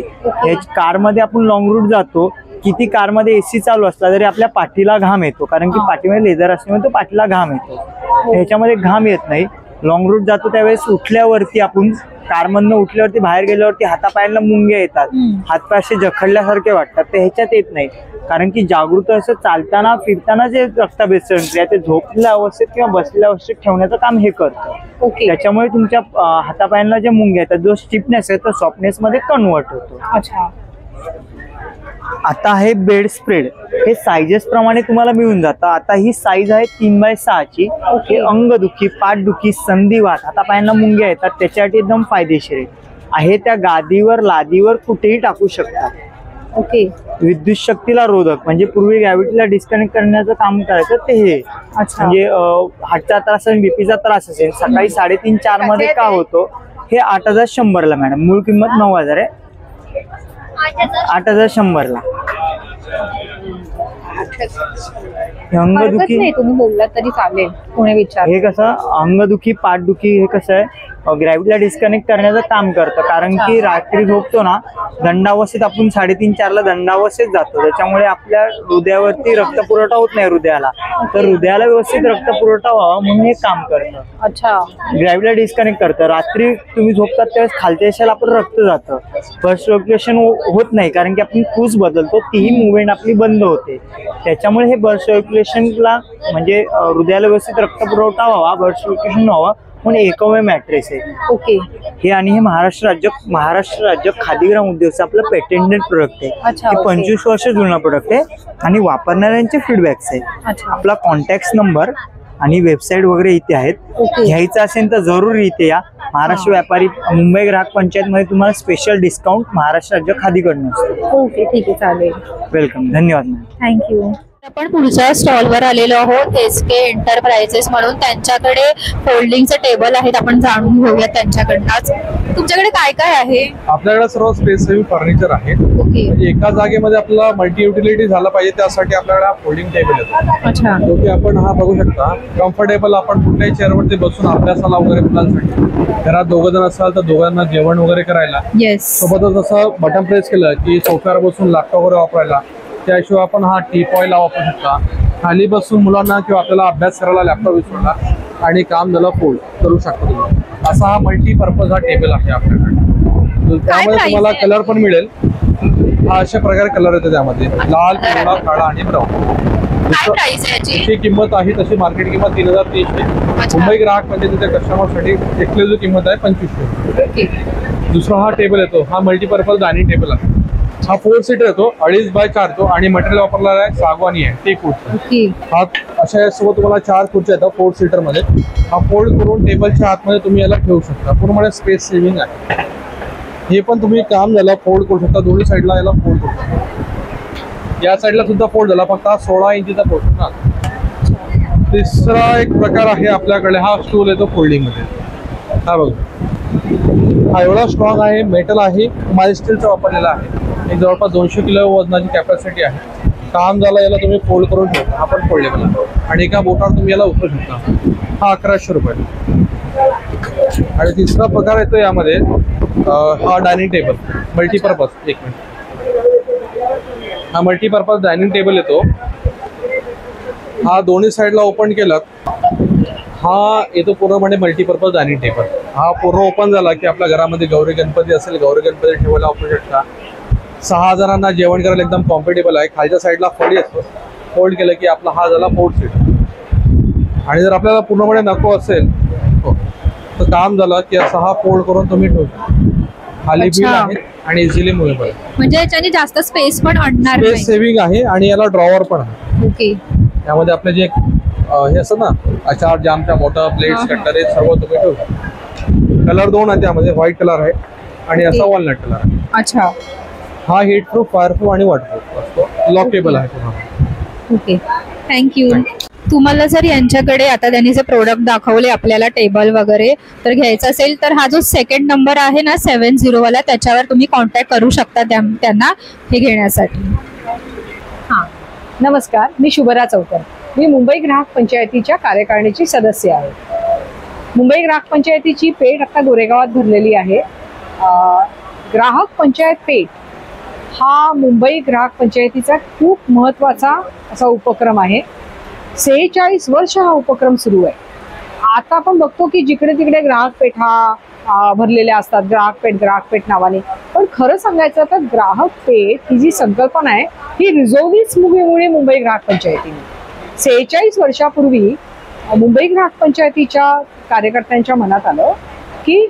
कार मध्ये आपण लॉंग रूट जातो, किती कारमध्ये AC चालू असला तरी आपल्या पाठीला घाम येतो, कारण की पाठीमध्ये लेदर असल्यामुळे तो पाठीला घाम येतो। ह्याच्यामध्ये घाम येत नाही। लॉंग रूट जातो त्यावेळेस उठल्यावरती, आपण कारमधनं उठल्यावरती बाहेर गेल्यावरती हातापायांना मुंग्या येतात, हातपाय असे जखडल्यासारखे वाटतात, ते ह्याच्यात येत नाही, कारण की जागृत असं चालताना फिरताना जे रक्ताभिसरण क्रिया ते झोपलेल्या अवस्थेत किंवा बसलेल्या अवस्थेत ठेवण्याचं काम हे करतं। त्याच्यामुळे तुमच्या हातापायांना जे मुंग्या येतात, जो स्टिफनेस आहे तो सॉफ्टनेस मध्ये कन्वर्ट होतो। आता हे बेड स्प्रेड, हे साइजेस प्रमाणे तुम्हाला मिळून जातं। आता ही साईज आहे 3x6 ची। हे अंगदुखी, पाठदुखी, संधिवात, हातापायांना मुंग्या येतात त्याच्यासाठी एकदम फायदेशीर आहे। त्या गादीवर, लादीवर कुठेही टाकू शकता। विद्युत शक्तीला रोधक, म्हणजे पूर्वी ग्रॅव्हिटीला डिस्कनेक्ट करण्याचं काम करायचं ते हे। म्हणजे हार्टचा त्रास असेल, बीपीचा त्रास असेल, सकाळी 3:30-4 मध्ये का होतो, हे 8100ला मॅडम, मूळ किंमत 9000 आहे, 8100ला। अंगदुखी तुम्ही बोलला तरी चालेल, कोणी विचार। हे कसं अंगदुखी, पाठदुखी, हे कसं आहे ग्रॅव्हिटीला डिस्कनेक्ट करण्याचं काम करतं. कारण की रात्री झोपतो ना, दंडावस्थेत आपण 3:30-4ला दंडावस्थेत जातो, त्याच्यामुळे आपल्या हृदयावरती रक्तपुरवठा होत नाही हृदयाला. तर हृदयाला व्यवस्थित रक्तपुरवठा व्हावा म्हणून हे काम करतं. अच्छा, ग्रॅव्हिटीला डिस्कनेक्ट करतं. रात्री तुम्ही झोपतात त्यावेळेस खालच्या दिशेला आपलं रक्त जातं, बर्स्ट सर्क्युलेशन होत नाही, कारण की आपण पूस बदलतो, तीही मुवमेंट आपली बंद होते. त्याच्यामुळे हे बर्स्ट सर्क्युलेशनला म्हणजे हृदयाला व्यवस्थित रक्तपुरवठा व्हावा, बर्स्ट सर्क्युलेशन व्हावा म्हणून एकमेव मॅट्रेस आहे. ओके. हे आणि हे महाराष्ट्र राज्य खादीग्राम उद्योगचं आपलं पेटेंटेड प्रोडक्ट आहे. हे 25 वर्ष जुनं प्रोडक्ट आहे आणि वापरणाऱ्यांचे फीडबॅक्स आहे. आपला कॉन्टॅक्ट नंबर आणि वेबसाईट वगैरे इथे आहेत. घ्यायचं असेल तर जरूर इथे या. महाराष्ट्र व्यापारी मुंबई ग्राहक पंचायत मध्ये तुम्हाला स्पेशल डिस्काउंट महाराष्ट्र राज्य खादीकडून असतो. ओके, ठीक आहे, चालेल. वेलकम, धन्यवाद मॅम. थँक्यू. आपण पुढच्या स्टॉलवर आलेलो आहोत, SK एंटरप्राइजेस म्हणून. त्यांच्याकडे फोल्डिंगचे टेबल आहेत, आपण जाणून घेऊया त्यांच्याकडनंच. तुमच्याकडे काय काय आहे? आपल्याकडे सर्व स्पेस सेव्हिंग फर्निचर आहे. ओके. म्हणजे एका जागेमध्ये आपल्याला मल्टी युटिलिटी झाला पाहिजे, त्यासाठी आपल्याकडे फोल्डिंग टेबल येतो. अच्छा. जो की आपण हा बघू शकता, कम्फर्टेबल आपण कुठल्याही चेअरवरती बसून अभ्यासाला वगैरे मुलांसाठी, घरात 2 जण असाल तर दोघांना जेवण वगैरे करायला, सोबतच असं बटन प्रेस केलं की सोफ्यावर बसून लॅपटॉप वगैरे वापरायला. त्याशिवाय आपण हा टीपॉयला वापरू शकता. खाली बसून मुलांना किंवा आपल्याला अभ्यास करायला लॅपटॉप विसरला आणि काम झालं फोल्ड करू शकतो तुम्ही. असा हा मल्टीपर्पज हा टेबल आहे आपल्याकडे. त्यामध्ये तुम्हाला कलर पण मिळेल. हा अशा प्रकारे कलर येतो त्यामध्ये, लाल, पिवळा, काळा आणि ब्राऊन. जी किंमत आहे तशी मार्केट किंमत 3300. मुंबई ग्राहक म्हणजे तिथे कस्टमरसाठी एक्सक्लुझिव्ह किंमत आहे 2500. दुसरा हा टेबल येतो, हा मल्टीपर्पज डायनिंग टेबल आहे. हा 4 सीटर येतो, 2.5x4 तो आणि मटेरियल वापरला आहे सागवानी आहे, टेक वूड. हा अशा सोबत तुम्हाला 4 खुर्च्या येतात 4 सीटर मध्ये. हा फोल्ड करून टेबलच्या आतमध्ये तुम्ही याला ठेवू शकता. पूर्णपणे स्पेस सेव्हिंग आहे. हे पण तुम्ही काम झालं फोल्ड करू शकता, दोन्ही साईडला याला फोल्ड करू शकता. या साईडला सुद्धा फोल्ड झाला, फक्त हा 16 इंचीचा पोर्शन आहे. तिसरा एक प्रकार आहे आपल्याकडे, हा स्टूल येतो फोल्डिंग मध्ये. हा बघा, हा एवढा स्ट्रॉंग आहे, मेटल आहे, माइल्ड स्टीलचा वापरलेला आहे. एक जवळपास 200 किलो वजनाची कॅपॅसिटी आहे. काम झालं याला तुम्ही फोल्ड करून ठेवता, हा पण फोल्डेबल आहे आणि एका बोटावर तुम्ही याला उचलू शकता. हा 1100 रुपये. आणि तिसरा प्रकार येतो यामध्ये, हा डायनिंग टेबल मल्टीपर्पज. एक मिनिट, हा मल्टीपर्पज डायनिंग टेबल येतो. हा दोन्ही साईडला ओपन केला, हा येतो पूर्णपणे मल्टीपर्पज डायनिंग टेबल. हा पूर्ण ओपन झाला की आपल्या घरामध्ये गौरी गणपती असेल, गौरी गणपती ठेवायला वापरू शकता. 6 जणांना जेवण करायला एकदम कॉम्फर्टेबल आहे. खालच्या साईडला फळी असतो, फोल्ड केलं की आपला हा झाला 4 सीट. आणि जर आपल्याला पूर्णपणे नको असेल तर काम झालं की असा हा फोल्ड करून तुम्ही ठेवू शकता. खाली बिल आहे आणि इझिली मुव्हेबल आहे. म्हणजे याच्याने जास्त स्पेस पण अडणार नाही. स्पेस सेव्हिंग आहे आणि याला ड्रॉवर पण आहे. ओके. त्यामध्ये आपले जे हे असतं ना, अचार, जामच्या मोठा, प्लेट्स, कटर हे सर्व तुम्ही ठेवू शकता. कलर 2 आहे त्यामध्ये, व्हाईट कलर आहे आणि असा वॉलनट कलर आहे. अच्छा. हा हीट प्रूफ, फायर प्रूफ आणि वॉटरप्रूफ असतो. लॉकेबल आहे पूर्ण. Okay, thank you. तुम्हाला जर यांच्याकडे आता त्यांनी जे प्रोडक्ट दाखवले आपल्याला टेबल वगैरे तर घ्यायचं असेल तर हा जो सेकंड नंबर आहे ना 70 वाला, त्याच्यावर तुम्ही कॉन्टॅक्ट करू शकता त्यांना हे घेण्यासाठी. हां, नमस्कार, मी शुभरा चौकर. मी मुंबई ग्राहक पंचायतीच्या कार्यकारिणीची सदस्य आहे. मुंबई ग्राहक पंचायतीची पेठ आता गोरेगावात भरलेली आहे. ग्राहक पंचायत पेठ हा मुंबई ग्राहक पंचायतीचा खूप महत्त्वाचा असा उपक्रम आहे. 46 वर्ष हा उपक्रम सुरू आहे. आता आपण बघतो की जिकडे तिकडे ग्राहक पेठा भरलेल्या असतात, ग्राहक पेठ नावाने. पण खरं सांगायचं तर ग्राहक पेठ ही जी संकल्पना आहे ही रिझोल्व्हीच मूव्हीमुळे मुंबई ग्राहक पंचायतीने 46 वर्षापूर्वी मुंबई ग्राहक पंचायतीच्या कार्यकर्त्यांच्या मनात आलं की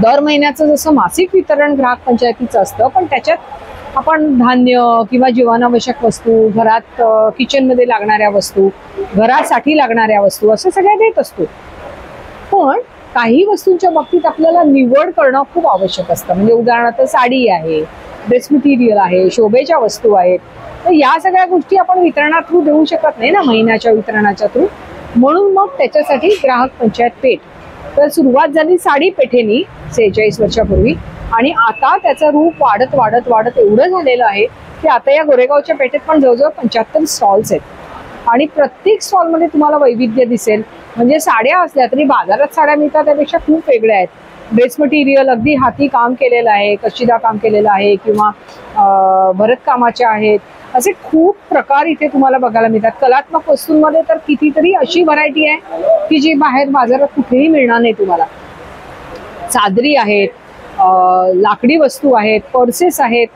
दर महिन्याचं जसं मासिक वितरण ग्राहक पंचायतीचं असतं, पण त्याच्यात आपण धान्य किंवा जीवनावश्यक वस्तू, घरात किचनमध्ये लागणाऱ्या वस्तू, घरासाठी लागणाऱ्या वस्तू असं सगळ्या देत असतो. पण काही वस्तूंच्या बाबतीत आपल्याला निवड करणं खूप आवश्यक असतं. म्हणजे उदाहरणार्थ साडी आहे, ड्रेस मटेरियल आहे, शोभेच्या वस्तू आहेत. तर या सगळ्या गोष्टी आपण वितरणा थ्रू देऊ शकत नाही ना, महिन्याच्या वितरणाच्या थ्रू. म्हणून मग त्याच्यासाठी ग्राहक पंचायत पेठ. तर सुरुवात झाली साडी पेठेनी 46 वर्षापूर्वी आणि आता त्याचं रूप वाढत वाढत वाढत एवढं झालेलं आहे की आता या गोरेगावच्या पेठेत पण जवळजवळ 75 स्टॉल्स आहेत आणि प्रत्येक स्टॉलमध्ये तुम्हाला वैविध्य दिसेल. म्हणजे साड्या असल्या तरी बाजारात साड्या मिळतात त्यापेक्षा खूप वेगळ्या आहेत. ड्रेस मटेरियल अगदी हाती काम केलेलं आहे, कशिदा काम केलेलं आहे किंवा भरतकामाचे आहेत, असे खूप प्रकार इथे तुम्हाला बघायला मिळतात. कलात्मक वस्तूंमध्ये तर कितीतरी अशी व्हरायटी आहे की जी बाहेर बाजारात कुठेही मिळणार नाही तुम्हाला. चादरी आहेत, लाकडी वस्तू आहेत, पर्सेस आहेत,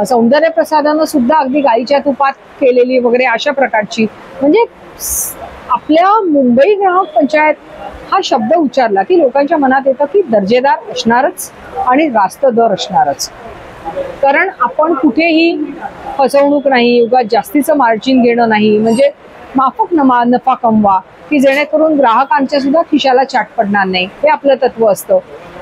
सौंदर्य प्रसाधनं सुद्धा अगदी गाईच्या तुपात केलेली वगैरे अशा प्रकारची. म्हणजे आपल्या मुंबई ग्राहक पंचायत हा शब्द उच्चारला की लोकांच्या मनात येतं की दर्जेदार असणारच आणि रास्त दर असणारच. कारण आपण कुठेही फसवणूक नाही, उगाच जास्तीचं मार्जिन घेणं नाही, म्हणजे माफक नफा कमवा की जेणेकरून ग्राहकांच्या सुद्धा खिशाला चाट पडणार नाही, हे आपलं तत्व असतं.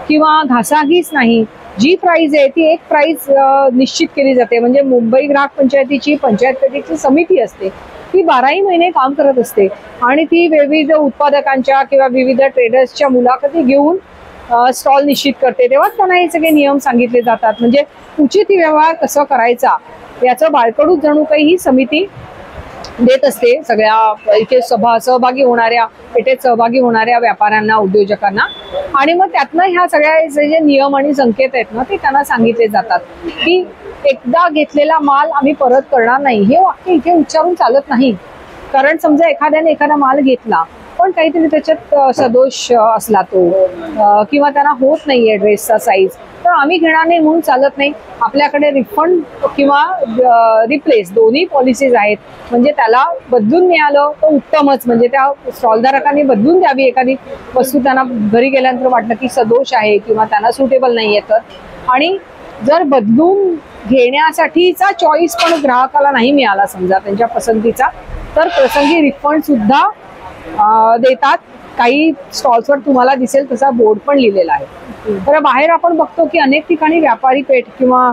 किंवा घासाघीस नाही, जी प्राइस आहे ती एक प्राइस निश्चित केली जाते. म्हणजे मुंबई ग्राहक पंचायतीची पंचायत पेठेची समिती असते, ती 12ही महिने काम करत असते आणि ती विविध उत्पादकांच्या किंवा विविध ट्रेडर्सच्या मुलाखती घेऊन स्टॉल निश्चित करते. तेव्हा त्यांना हे सगळे नियम सांगितले जातात. म्हणजे उचित व्यवहार कसं करायचा याचं बाळकडूच जणू काही ही समिती देत असते सगळ्या इथे सहभागी होणाऱ्या, पेठेत सहभागी होणाऱ्या व्यापाऱ्यांना, उद्योजकांना. आणि मग त्यातनं ह्या सगळ्या जे नियम आणि संकेत आहेत ना ते त्यांना सांगितले जातात की एकदा घेतलेला माल आम्ही परत करणार नाही. हे वाक्य इथे उच्चारून चालत नाही. कारण समजा एखाद्याने एखादा माल घेतला पण काहीतरी त्याच्यात सदोष असला तो किंवा त्यांना होत नाहीये ड्रेसचा साईज, तर आम्ही घेणार नाही म्हणून चालत नाही. आपल्याकडे रिफंड किंवा रिप्लेस दोन्ही पॉलिसीज आहेत. म्हणजे त्याला बदलून मिळालं तर उत्तमच, म्हणजे त्या स्टॉलधारकांनी बदलून द्यावी. एखादी वस्तू त्यांना घरी गेल्यानंतर वाटलं की सदोष आहे किंवा त्यांना सुटेबल नाहीये तर. आणि जर बदलून घेण्यासाठीचा चॉईस पण ग्राहकाला नाही मिळाला समजा त्यांच्या पसंतीचा, तर प्रसंगी रिफंड सुद्धा देतात. काही स्टॉल्सवर तुम्हाला दिसेल तसा बोर्ड पण लिहिलेला आहे. तर बाहेर आपण बघतो की अनेक ठिकाणी व्यापारी पेठ किंवा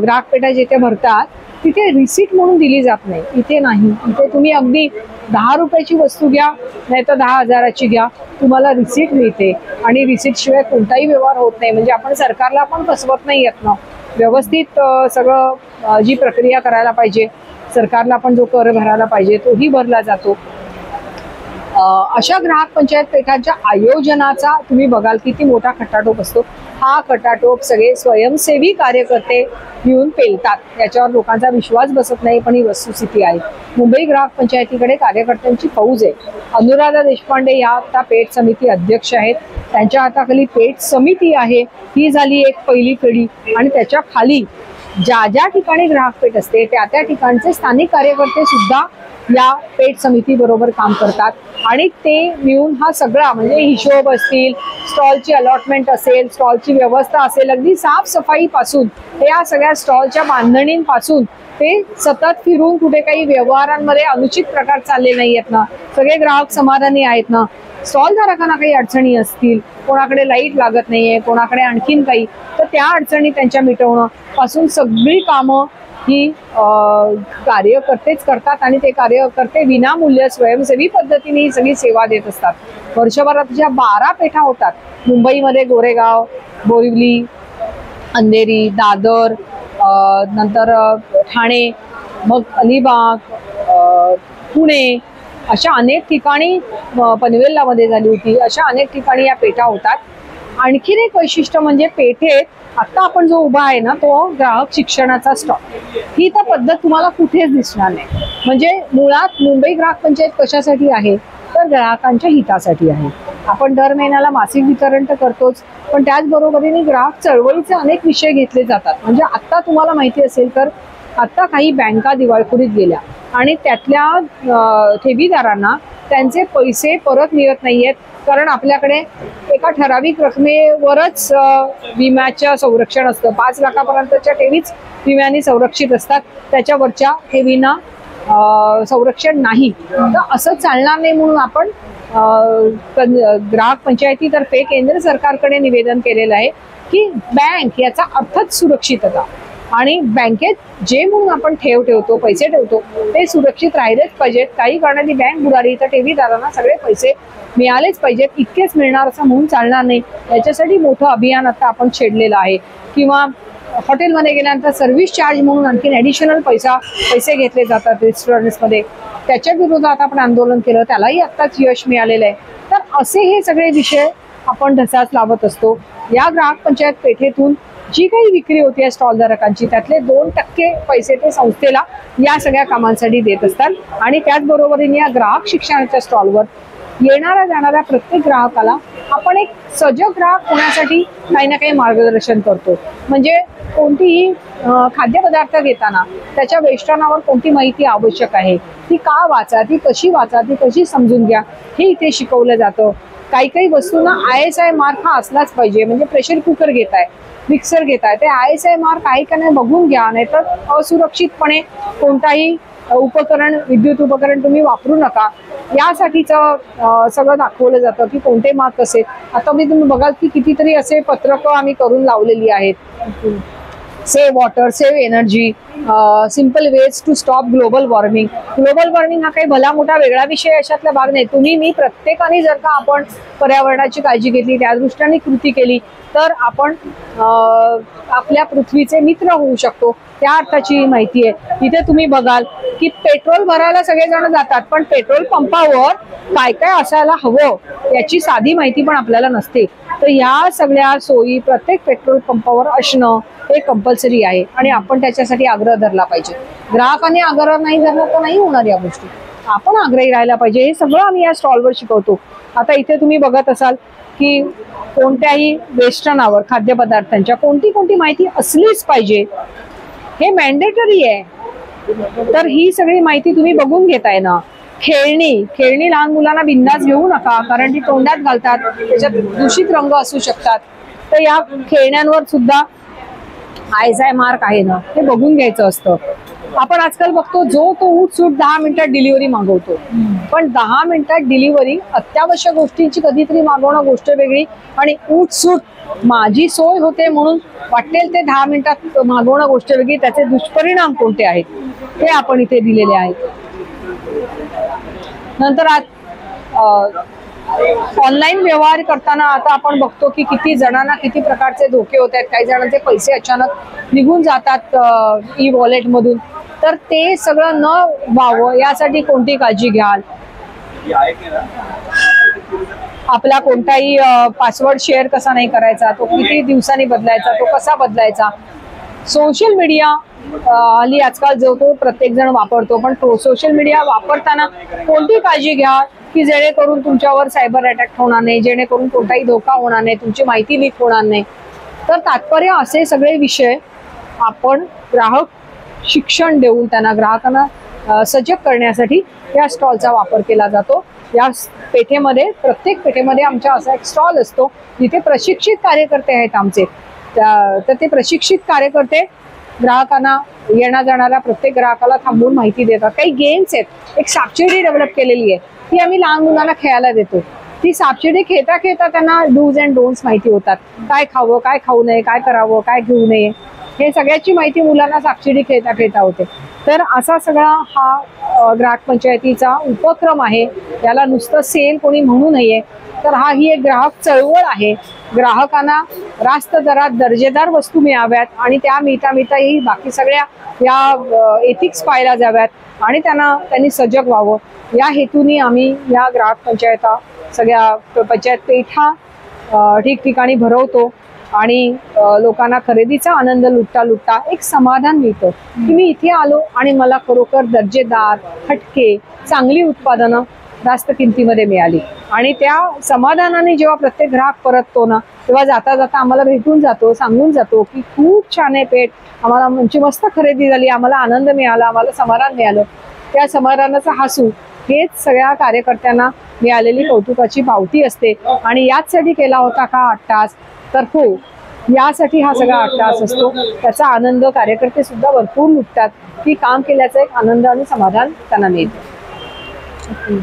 ग्राहक पेठा जिथे भरतात तिथे रिसीट म्हणून दिली जात नाही. इथे नाही. इथे तुम्ही अगदी 10 रुपयाची वस्तू घ्या नाही तर 10,000ची घ्या, तुम्हाला रिसीट मिळते आणि रिसीट शिवाय कोणताही व्यवहार होत नाही. म्हणजे आपण सरकारला पण फसवत नाही येत ना, व्यवस्थित सगळं जी प्रक्रिया करायला पाहिजे, सरकारला पण जो कर भरायला पाहिजे तोही भरला जातो. अशा ग्राहक पंचायत पेठांच्या आयोजनाचा तुम्ही बघाल किती मोठा खटाटोप असतो. हा खटाटोप सगळे स्वयंसेवी कार्यकर्ते मिळून पेलतात. याच्यावर लोकांचा विश्वास बसत नाही, पण ही वस्तुस्थिती आहे. मुंबई ग्राहक पंचायतीकडे कार्यकर्त्यांची फौज आहे. अनुराधा देशपांडे या आता पेठ समिती अध्यक्ष आहेत. त्यांच्या हाताखाली पेठ समिती आहे. ही झाली एक पहिली पिढी आणि त्याच्या खाली ज्या ज्या ठिकाणी ग्राहक पेठ असते त्या त्या ठिकाणचे स्थानिक कार्यकर्ते सुद्धा या पेठ समिती बरोबर काम करतात आणि ते मिळून हा सगळा म्हणजे हिशोब असतील, स्टॉलची अलॉटमेंट असेल, स्टॉलची व्यवस्था असेल, अगदी साफसफाई पासून ते या सगळ्या स्टॉलच्या बांधणींपासून ते सतत फिरून कुठे काही व्यवहारांमध्ये अनुचित प्रकार चालले नाही आहेत ना, सगळे ग्राहक समाधानी आहेत ना, स्टॉल धारकांना काही अडचणी असतील, कोणाकडे लाईट लागत नाहीये, कोणाकडे आणखीन काही, तर त्या अडचणी त्यांच्या मिटवणं पासून सगळी कामं ही कार्यकर्तेच करतात आणि ते कार्यकर्ते विनामूल्य स्वयंसेवी पद्धतीने ही सगळी सेवा देत असतात. वर्षभरात ज्या 12 पेठा होतात मुंबईमध्ये, गोरेगाव, बोरिवली, अंधेरी, दादर, नंतर ठाणे, मग अलिबाग, पुणे, अशा अनेक ठिकाणी, पनवेलमध्ये झाली होती, अशा अनेक ठिकाणी या पेठा होतात. आणखीन एक वैशिष्ट्य म्हणजे पेठेत आता आपण जो उभा आहे ना तो ग्राहक शिक्षणाचा स्टॉल. ही तर पद्धत तुम्हाला कुठेच दिसणार नाही. म्हणजे मुळात मुंबई ग्राहक पंचायत कशासाठी आहे तर ग्राहकांच्या हितासाठी आहे. आपण दर महिन्याला मासिक वितरण तर करतोच, पण त्याचबरोबरीने ग्राहक चळवळीचे अनेक विषय घेतले जातात. म्हणजे आता तुम्हाला माहिती असेल तर आता काही बँका दिवाळखोरीत गेल्या आणि त्यातल्या ठेवीदारांना त्यांचे पैसे परत मिळत नाहीयेत, कारण आपल्याकडे एका ठराविक रकमेवरच विम्याचं संरक्षण असतं. 5 लाखापर्यंतच्या ठेवीच विम्याने संरक्षित असतात, त्याच्यावरच्या ठेवींना संरक्षण नाही. तर असं चालणार नाही म्हणून आपण ग्राहक पंचायतीतर्फे केंद्र सरकारकडे निवेदन केलेलं आहे की बँक याचा अर्थच सुरक्षितता आणि बँकेत जे म्हणून आपण ठेवतो, पैसे ठेवतो ते सुरक्षित राहिलेच पाहिजेत. काही कारणाने बँक बुडाली तर ठेवीदारांना सगळे पैसे मिळालेच पाहिजेत, इतकेच मिळणार असं म्हणून चालणार नाही. याच्यासाठी मोठं अभियान आता आपण छेडलेलं आहे. किंवा हॉटेलमध्ये गेल्यानंतर सर्व्हिस चार्ज म्हणून आणखी ॲडिशनल पैसे घेतले जातात रेस्टॉरंट्समध्ये, त्याच्या विरोधात आपण आंदोलन केलं, त्यालाही आत्ताच यश मिळालेलं आहे. तर असे हे सगळे विषय आपण ढसास लावत असतो. या ग्राहक पंचायत पेठेतून जी काही विक्री होती स्टॉलधारकांची त्यातले 2% पैसे ते संस्थेला या सगळ्या कामांसाठी देत असतात. आणि त्याचबरोबरीने या ग्राहक शिक्षणाच्या स्टॉलवर येणाऱ्या जाणाऱ्या प्रत्येक ग्राहकाला आपण एक सजग ग्राहक होण्यासाठी काही ना काही मार्गदर्शन करतो. म्हणजे कोणतीही खाद्यपदार्थ घेताना त्याच्या वेष्टनावर कोणती माहिती आवश्यक आहे, ती का वाचा, ती कशी समजून घ्या, हे इथे शिकवलं जातं. काही वस्तूंना ISI मार्क हा असलाच पाहिजे. म्हणजे प्रेशर कुकर घेताय, मिक्सर घेताय, ते ISI मार्क आहे का नाही बघून घ्या, नाहीतर असुरक्षितपणे कोणताही विद्युत उपकरण तुम्ही वापरू नका. यासाठीचं सगळं दाखवलं जातं की कोणते मार्क असेल. आता तुम्ही बघाल की कितीतरी असे पत्रकं आम्ही करून लावलेली आहेत. Save water, save energy, simple ways to stop global warming. Global warming हा काही भला मोठा वेगळा विषय अशातला भाग नाही. तुम्ही मी प्रत्येकाने जर का आपण पर्यावरणाची काळजी घेतली, त्या दृष्टीने कृती केली, तर आपण आपल्या पृथ्वीचे मित्र होऊ शकतो. त्या अर्थाची माहिती आहे. इथे तुम्ही बघाल की पेट्रोल भरायला सगळेजण जातात, पण पेट्रोल पंपावर काय काय असायला हवं याची साधी माहिती पण आपल्याला नसते. तर या सगळ्या सोयी प्रत्येक पेट्रोल पंपावर असणं हे कंपल्सरी आहे आणि आपण त्याच्यासाठी आग्रह धरला पाहिजे. ग्राहकांनी आग्रह नाही धरला तर नाही होणार या गोष्टी. आपण आग्रही राहायला पाहिजे. हे सगळं आम्ही या स्टॉलवर शिकवतो. आता इथे तुम्ही बघत असाल की कोणत्याही वेष्टनावर खाद्यपदार्थांच्या कोणती माहिती असलीच पाहिजे, हे मॅन्डेटरी आहे. तर ही सगळी माहिती तुम्ही बघून घेताय ना. खेळणी लहान मुलांना बिंदास घेऊ नका, कारण ती तोंडात घालतात, त्याच्यात दूषित रंग असू शकतात. तर या खेळण्यांवर सुद्धा ISI मार्क आहे ना, हे बघून घ्यायचं असतं. आपण आजकाल बघतो जो तो उठसूट 10 मिनिटात डिलिव्हरी मागवतो, पण 10 मिनिटात डिलिव्हरी अत्यावश्यक गोष्टींची कधीतरी मागवणं गोष्ट वेगळी, आणि उठसूट माझी सोय होते म्हणून वाटेल ते 10 मिनिटात मागवणं गोष्ट वेगळी. त्याचे दुष्परिणाम कोणते आहेत ते आपण इथे दिलेले आहेत. नंतर ऑनलाईन व्यवहार करताना आता आपण बघतो की किती जणांना किती प्रकारचे धोके होत आहेत. काही जणांचे पैसे अचानक निघून जातात ई-वॉलेट मधून. तर ते सगळं न व्हावं यासाठी कोणती काळजी घ्याल. आपला कोणताही पासवर्ड शेअर कसा नाही करायचा, तो किती दिवसांनी बदलायचा, तो कसा बदलायचा. सोशल मीडिया हल्ली आजकाल जो तो प्रत्येक जण वापरतो, पण सोशल मीडिया वापरताना कोणती काळजी घ्या की जेणेकरून तुमच्यावर सायबर अटॅक होणार नाही, जेणेकरून कोणताही धोका होणार नाही, तुमची माहिती लीक होणार नाही. तर तात्पर्य असे सगळे विषय आपण ग्राहक शिक्षण देऊन त्यांना ग्राहकांना सजग करण्यासाठी या स्टॉलचा वापर केला जातो. या पेठेमध्ये प्रत्येक पेठेमध्ये आमच्या असा एक स्टॉल असतो जिथे प्रशिक्षित कार्यकर्ते आहेत आमचे. तर ते प्रशिक्षित कार्यकर्ते ग्राहकांना येण्या जाणाऱ्या प्रत्येक ग्राहकाला थांबवून माहिती देतात. काही गेम्स आहेत, एक सापशिडी डेव्हलप केलेली आहे, ती आम्ही लहान मुलांना खेळायला देतो. ती सापशिडी खेळता खेळता त्यांना डूज अँड डोंट्स माहिती होतात. काय खावं, काय खाऊ नये, काय करावं, काय घेऊ नये, हे सगळ्याची माहिती मुलांना सापशिडी खेळता खेळता होते. तर असा सगळा हा ग्राहक पंचायतीचा उपक्रम आहे. याला नुसतं सेल कोणी म्हणू नये, तर ही एक ग्राहक चळवळ आहे. ग्राहकांना रास्त दरात दर्जेदार वस्तू मिळाव्यात आणि त्या मिळता ही बाकी सगळ्या या एथिक्स पाळल्या जाव्यात आणि त्यांनी सजग व्हावं या हेतूने आम्ही या ग्राहक पंचायता सगळ्या पंचायत पेठा ठिकठिकाणी भरवतो आणि लोकांना खरेदीचा आनंद लुटता एक समाधान मिळतं की मी इथे आलो आणि मला खरोखर दर्जेदार, हटके, चांगली उत्पादनं रास्त किमतीमध्ये मिळाली. आणि त्या समाधानाने जेव्हा प्रत्येक ग्राहक परततो ना, तेव्हा जाता जाता आम्हाला भेटून जातो, सांगून जातो की खूप छान आहे पेठ, आम्हाला म्हणजे मस्त खरेदी झाली, आम्हाला आनंद मिळाला, आम्हाला समाधान मिळालं. त्या समाधानाचा हसू हेच सगळ्या कार्यकर्त्यांना मिळालेली कौतुकाची पावती असते. आणि याचसाठी केला होता का 8 तास, तर हो, यासाठी हा सगळा 8 तास असतो. त्याचा आनंद कार्यकर्ते सुद्धा भरपूर लुटतात की काम केल्याचा एक आनंद आणि समाधान त्यांना मिळतं.